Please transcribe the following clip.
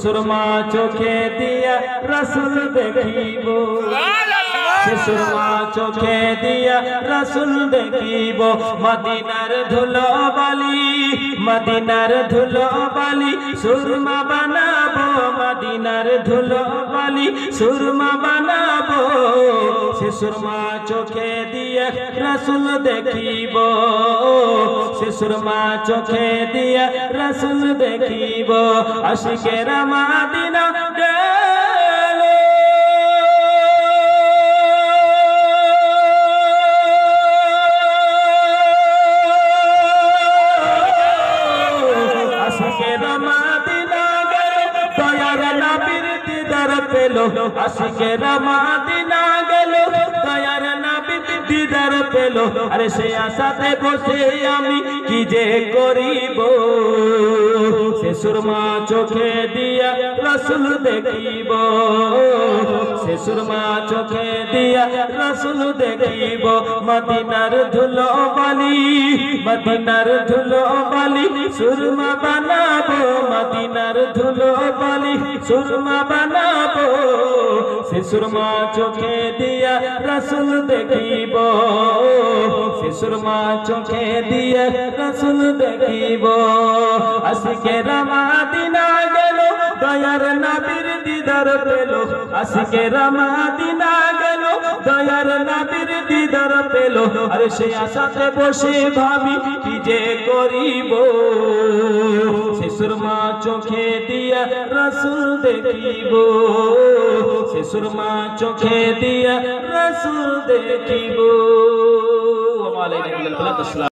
সুরমা চোখে দিয়া রাসূল দেখিব সুরমা চোখে দিয়া রাসূল দেখিব মদিনার ধুলো বালি সুরমা বানাবো মদিনার ধুলো বালি সুরমা বানাবো সে সুরমা চোখে দিয়া রাসূল দেখিব সে সুরমা চোখে দিয়া রাসূল দেখিব আশিকেরা মদিনা আশিকেরা মদিনা গেল দয়ার নবীর দিদার পেল আরে সে আশাতে বসে আমি কি যে করিব সে সুরমা চোখে দিয়া রাসূল দেখিব সে সুরমা চোখে দিয়া রাসূল দেখিব মদিনার ধুলো বালি সুরমা বানাবো মদিনার ধুলো বালি সুরমা বানাবো সে সুরমা চোখে দিয়া রাসূল দেখিব সে সুরমা চোখে দিয়া রাসূল দেখিব আশিকেরা মদিনা গেল দয়ার নবীর দিদার পেল আশিকেরা মদিনা গেল দয়ার নবীর দিদার পেল আরে সে আশাতে বসে ভাবি কি যে করিব সে সুরমা চোখে দিয়া রাসূল দেখিব সে সুরমা চোখে দিয়া রাসূল দেখিব।